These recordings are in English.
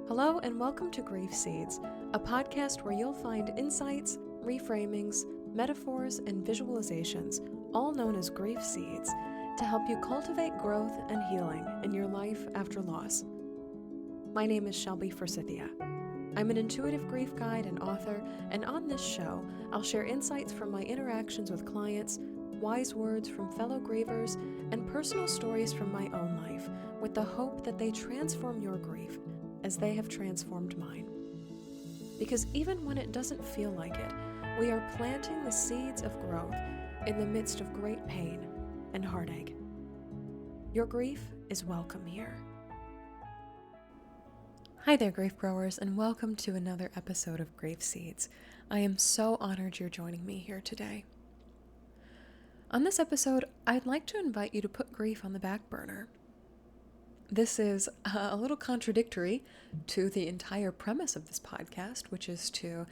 Hello and welcome to Grief Seeds, a podcast where you'll find insights, reframings, metaphors, and visualizations, all known as grief seeds, to help you cultivate growth and healing in your life after loss. My name is Shelby Forsythia. I'm an intuitive grief guide and author, and on this show, I'll share insights from my interactions with clients, wise words from fellow grievers, and personal stories from my own life, with the hope that they transform your grief as they have transformed mine. Because even when it doesn't feel like it, we are planting the seeds of growth in the midst of great pain and heartache. Your grief is welcome here. Hi there, grief growers, and welcome to another episode of Grief Seeds. I am so honored you're joining me here today. On this episode, I'd like to invite you to put grief on the back burner. This is a little contradictory to the entire premise of this podcast, which is to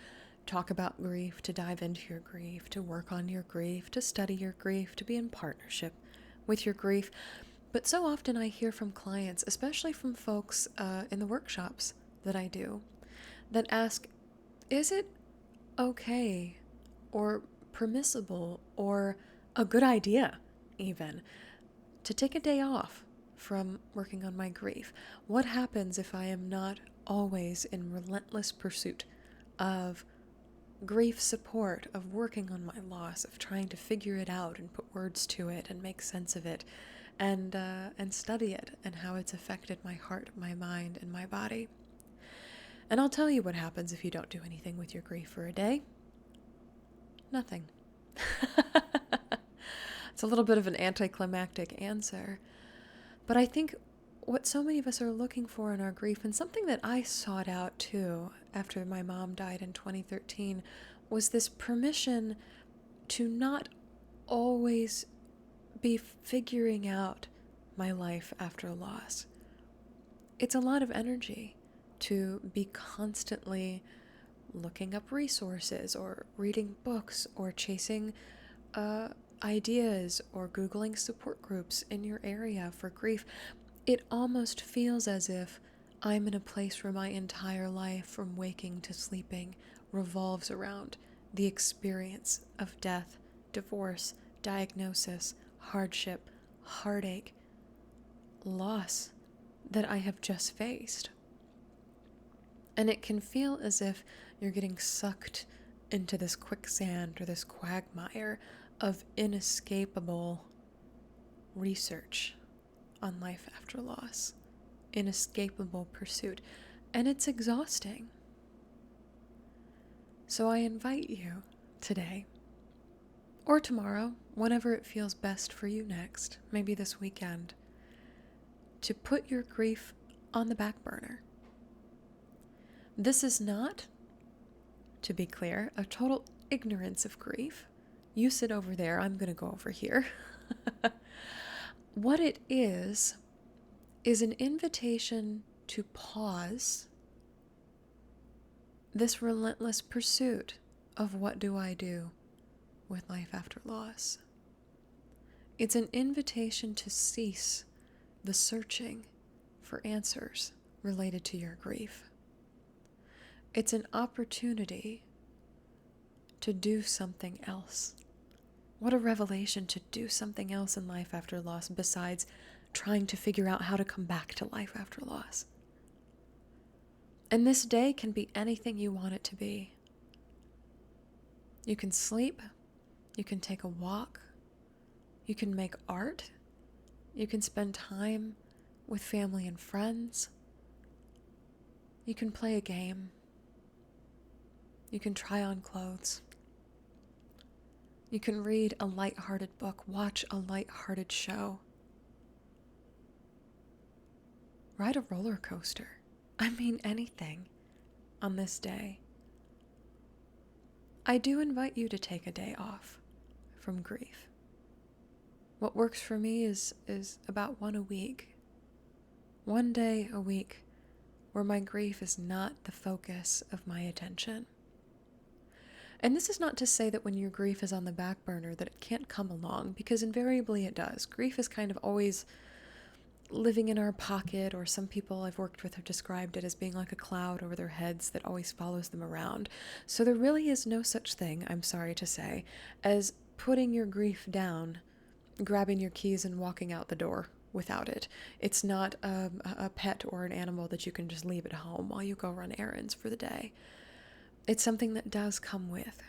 talk about grief, to dive into your grief, to work on your grief, to study your grief, to be in partnership with your grief. But so often I hear from clients, especially from folks in the workshops that I do, that ask, is it okay or permissible or a good idea even to take a day off from working on my grief? What happens if I am not always in relentless pursuit of grief support, of working on my loss, of trying to figure it out and put words to it and make sense of it and study it and how it's affected my heart, my mind, and my body? And I'll tell you what happens if you don't do anything with your grief for a day. Nothing. It's a little bit of an anticlimactic answer. But I think what so many of us are looking for in our grief, and something that I sought out too after my mom died in 2013, was this permission to not always be figuring out my life after a loss. It's a lot of energy to be constantly looking up resources or reading books or chasing ideas or Googling support groups in your area for grief. It almost feels as if I'm in a place where my entire life, from waking to sleeping, revolves around the experience of death, divorce, diagnosis, hardship, heartache, loss that I have just faced. And it can feel as if you're getting sucked into this quicksand or this quagmire of inescapable research on life after loss, inescapable pursuit, and it's exhausting. So I invite you today, or tomorrow, whenever it feels best for you next, maybe this weekend, to put your grief on the back burner. This is not, to be clear, a total ignorance of grief. You sit over there, I'm going to go over here. What it is an invitation to pause this relentless pursuit of what do I do with life after loss. It's an invitation to cease the searching for answers related to your grief. It's an opportunity to do something else. What a revelation to do something else in life after loss besides trying to figure out how to come back to life after loss. And this day can be anything you want it to be. You can sleep, you can take a walk, you can make art, you can spend time with family and friends, you can play a game, you can try on clothes. You can read a lighthearted book, watch a lighthearted show, ride a roller coaster. I mean, anything on this day. I do invite you to take a day off from grief. What works for me is about one a week. One day a week where my grief is not the focus of my attention. And this is not to say that when your grief is on the back burner that it can't come along, because invariably it does. Grief is kind of always living in our pocket, or some people I've worked with have described it as being like a cloud over their heads that always follows them around. So there really is no such thing, I'm sorry to say, as putting your grief down, grabbing your keys and walking out the door without it. It's not a pet or an animal that you can just leave at home while you go run errands for the day. It's something that does come with.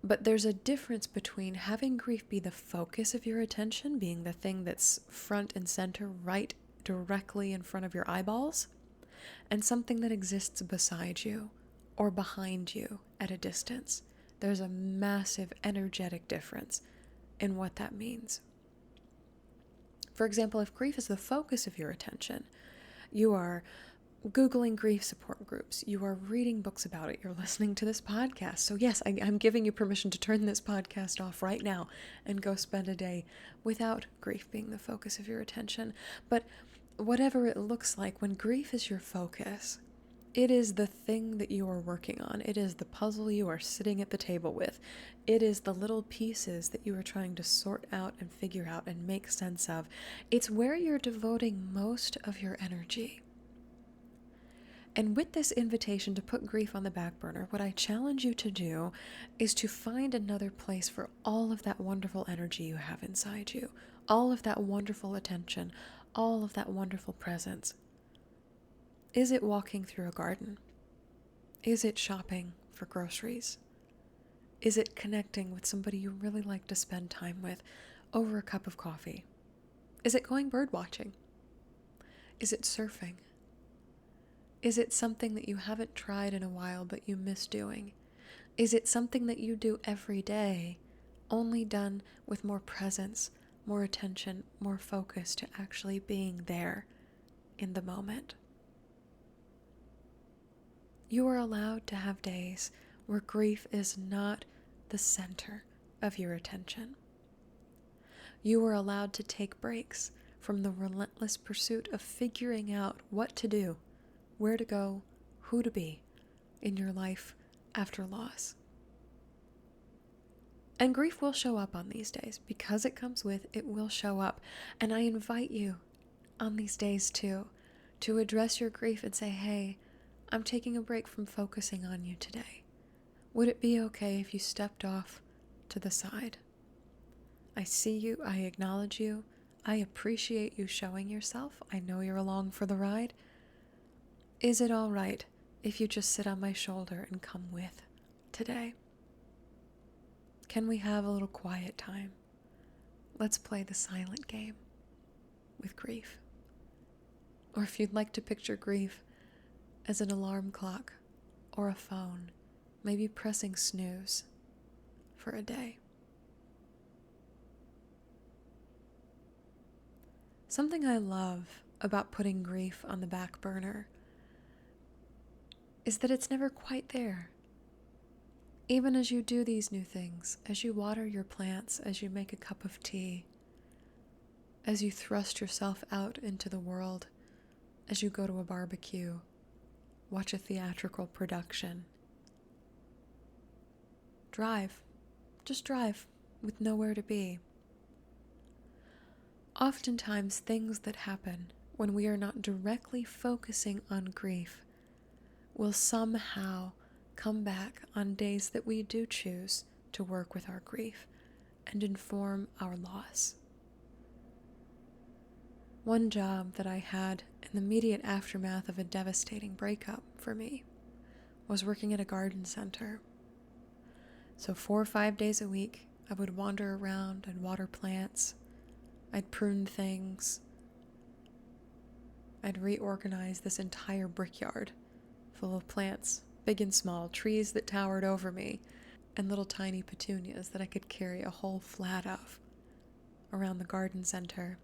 But there's a difference between having grief be the focus of your attention, being the thing that's front and center, right directly in front of your eyeballs, and something that exists beside you or behind you at a distance. There's a massive energetic difference in what that means. For example, if grief is the focus of your attention, you are Googling grief support groups, you are reading books about it, you're listening to this podcast. So yes, I'm giving you permission to turn this podcast off right now and go spend a day without grief being the focus of your attention. But whatever it looks like, when grief is your focus, it is the thing that you are working on. It is the puzzle you are sitting at the table with. It is the little pieces that you are trying to sort out and figure out and make sense of. It's where you're devoting most of your energy. And with this invitation to put grief on the back burner, what I challenge you to do is to find another place for all of that wonderful energy you have inside you, all of that wonderful attention, all of that wonderful presence. Is it walking through a garden? Is it shopping for groceries? Is it connecting with somebody you really like to spend time with over a cup of coffee? Is it going bird watching? Is it surfing? Is it something that you haven't tried in a while but you miss doing? Is it something that you do every day, only done with more presence, more attention, more focus to actually being there in the moment? You are allowed to have days where grief is not the center of your attention. You are allowed to take breaks from the relentless pursuit of figuring out what to do, where to go, who to be in your life after loss. And grief will show up on these days. Because it comes with, it will show up. And I invite you on these days too, to address your grief and say, hey, I'm taking a break from focusing on you today. Would it be okay if you stepped off to the side? I see you, I acknowledge you, I appreciate you showing yourself. I know you're along for the ride. Is it all right if you just sit on my shoulder and come with today? Can we have a little quiet time? Let's play the silent game with grief. Or if you'd like to picture grief as an alarm clock or a phone, maybe pressing snooze for a day. Something I love about putting grief on the back burner is that it's never quite there. Even as you do these new things, as you water your plants, as you make a cup of tea, as you thrust yourself out into the world, as you go to a barbecue, watch a theatrical production, drive, just drive with nowhere to be. Oftentimes, things that happen when we are not directly focusing on grief will somehow come back on days that we do choose to work with our grief and inform our loss. One job that I had in the immediate aftermath of a devastating breakup for me was working at a garden center. So 4 or 5 days a week, I would wander around and water plants. I'd prune things. I'd reorganize this entire brickyard full of plants, big and small, trees that towered over me, and little tiny petunias that I could carry a whole flat of around the garden center.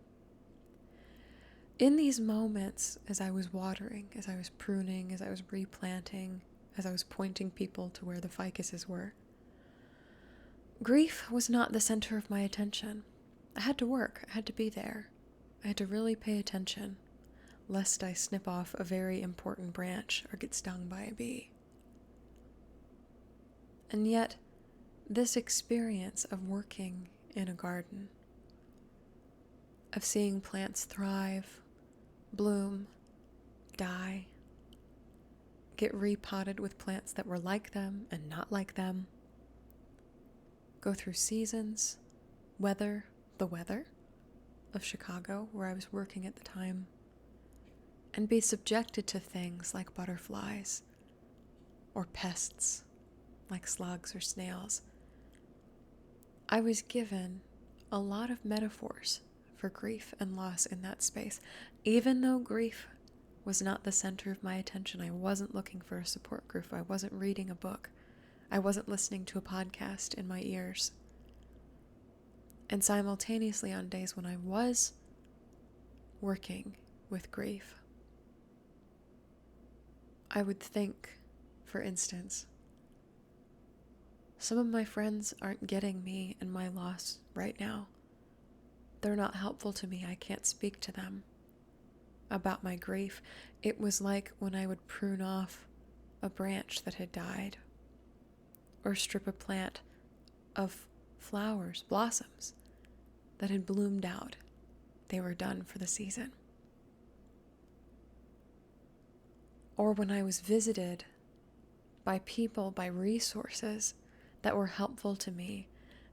In these moments, as I was watering, as I was pruning, as I was replanting, as I was pointing people to where the ficuses were, grief was not the center of my attention. I had to work. I had to be there. I had to really pay attention, lest I snip off a very important branch or get stung by a bee. And yet, this experience of working in a garden, of seeing plants thrive, bloom, die, get repotted with plants that were like them and not like them, go through seasons, the weather of Chicago, where I was working at the time, and be subjected to things like butterflies or pests like slugs or snails. I was given a lot of metaphors for grief and loss in that space. Even though grief was not the center of my attention, I wasn't looking for a support group, I wasn't reading a book, I wasn't listening to a podcast in my ears. And simultaneously, on days when I was working with grief, I would think, for instance, some of my friends aren't getting me and my loss right now. They're not helpful to me. I can't speak to them about my grief. It was like when I would prune off a branch that had died, or strip a plant of flowers, blossoms that had bloomed out. They were done for the season. Or when I was visited by people, by resources that were helpful to me,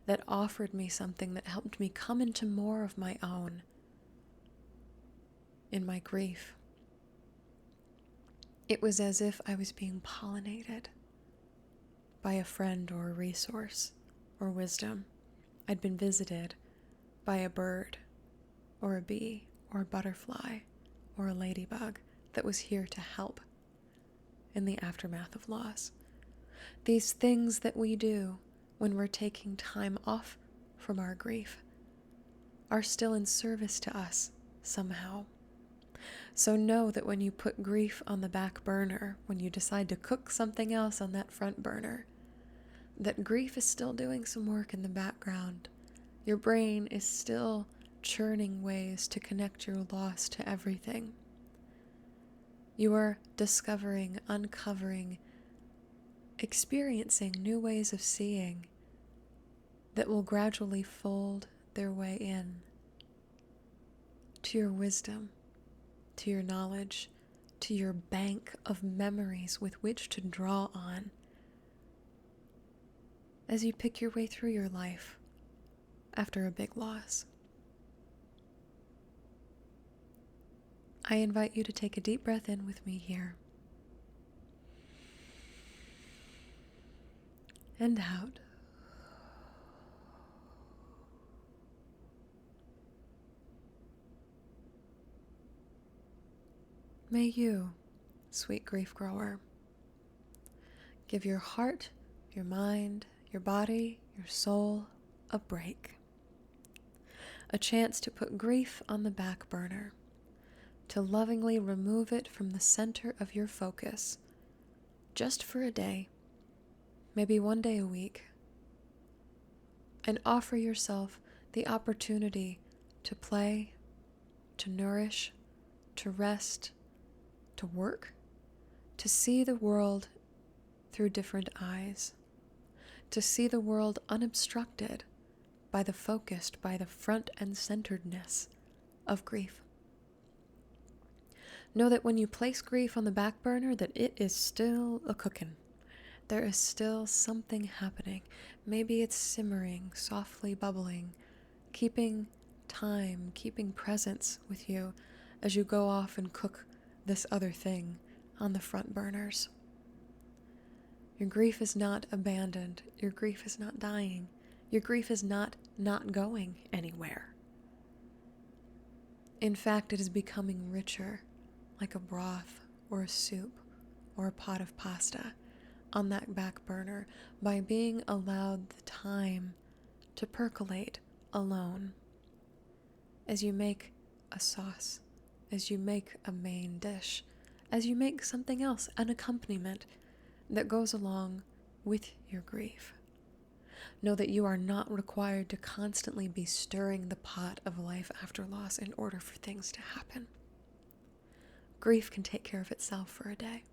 that offered me something that helped me come into more of my own in my grief. It was as if I was being pollinated by a friend or a resource or wisdom. I'd been visited by a bird or a bee or a butterfly or a ladybug that was here to help in the aftermath of loss. These things that we do when we're taking time off from our grief are still in service to us somehow. So know that when you put grief on the back burner, when you decide to cook something else on that front burner, that grief is still doing some work in the background. Your brain is still churning ways to connect your loss to everything. You are discovering, uncovering, experiencing new ways of seeing that will gradually fold their way in to your wisdom, to your knowledge, to your bank of memories with which to draw on as you pick your way through your life after a big loss. I invite you to take a deep breath in with me here and out. May you, sweet grief grower, give your heart, your mind, your body, your soul a break. A chance to put grief on the back burner, to lovingly remove it from the center of your focus, just for a day, maybe one day a week, and offer yourself the opportunity to play, to nourish, to rest, to work, to see the world through different eyes, to see the world unobstructed by the focused, by the front and centeredness of grief. Know that when you place grief on the back burner, that it is still a cooking. There is still something happening. Maybe it's simmering, softly bubbling, keeping time, keeping presence with you as you go off and cook this other thing on the front burners. Your grief is not abandoned. Your grief is not dying. Your grief is not going anywhere. In fact, it is becoming richer, like a broth or a soup or a pot of pasta on that back burner by being allowed the time to percolate alone as you make a sauce, as you make a main dish, as you make something else, an accompaniment that goes along with your grief. Know that you are not required to constantly be stirring the pot of life after loss in order for things to happen. Grief can take care of itself for a day,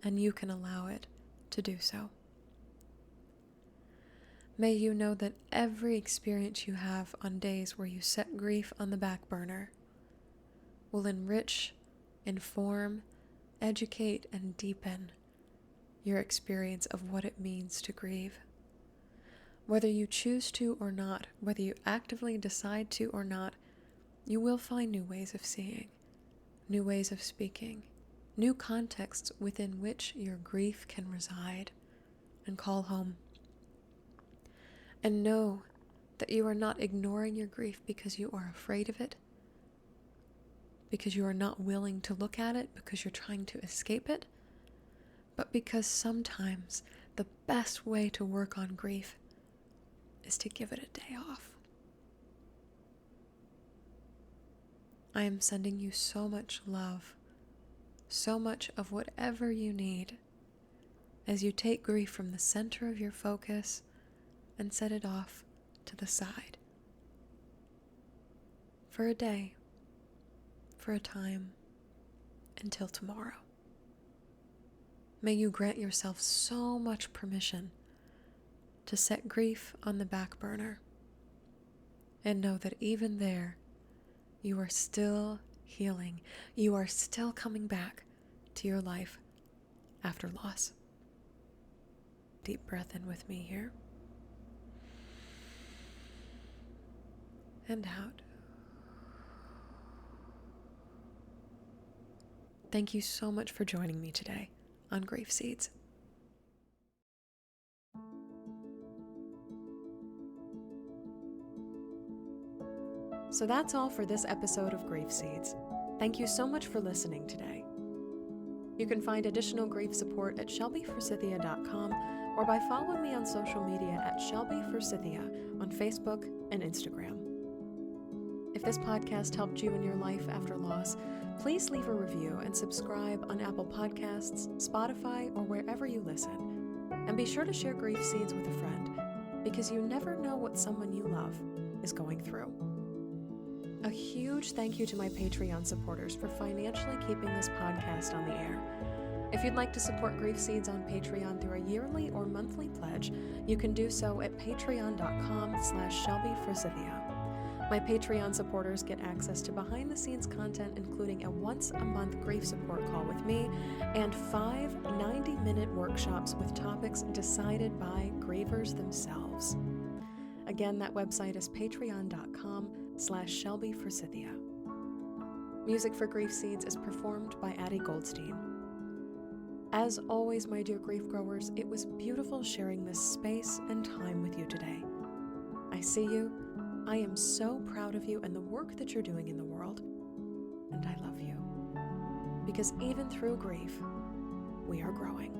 and you can allow it to do so. May you know that every experience you have on days where you set grief on the back burner will enrich, inform, educate, and deepen your experience of what it means to grieve. Whether you choose to or not, whether you actively decide to or not, you will find new ways of seeing, new ways of speaking, new contexts within which your grief can reside and call home. And know that you are not ignoring your grief because you are afraid of it, because you are not willing to look at it, because you're trying to escape it, but because sometimes the best way to work on grief is to give it a day off. I am sending you so much love, so much of whatever you need, as you take grief from the center of your focus and set it off to the side. For a day, for a time, until tomorrow. May you grant yourself so much permission to set grief on the back burner and know that even there, you are still healing. You are still coming back to your life after loss. Deep breath in with me here. And out. Thank you so much for joining me today on Grief Seeds. So that's all for this episode of Grief Seeds. Thank you so much for listening today. You can find additional grief support at shelbyforsythia.com or by following me on social media at shelbyforsythia on Facebook and Instagram. If this podcast helped you in your life after loss, please leave a review and subscribe on Apple Podcasts, Spotify, or wherever you listen. And be sure to share Grief Seeds with a friend, because you never know what someone you love is going through. A huge thank you to my Patreon supporters for financially keeping this podcast on the air. If you'd like to support Grief Seeds on Patreon through a yearly or monthly pledge, you can do so at patreon.com/shelbyforsythia. My Patreon supporters get access to behind-the-scenes content, including a once-a-month grief support call with me and 5 90-minute workshops with topics decided by grievers themselves. Again, that website is patreon.com/shelbyforsythia. Music for Grief Seeds is performed by Addie Goldstein. As always, my dear grief growers, it was beautiful sharing this space and time with you today. I see you. I am so proud of you and the work that you're doing in the world. And I love you. Because even through grief, we are growing.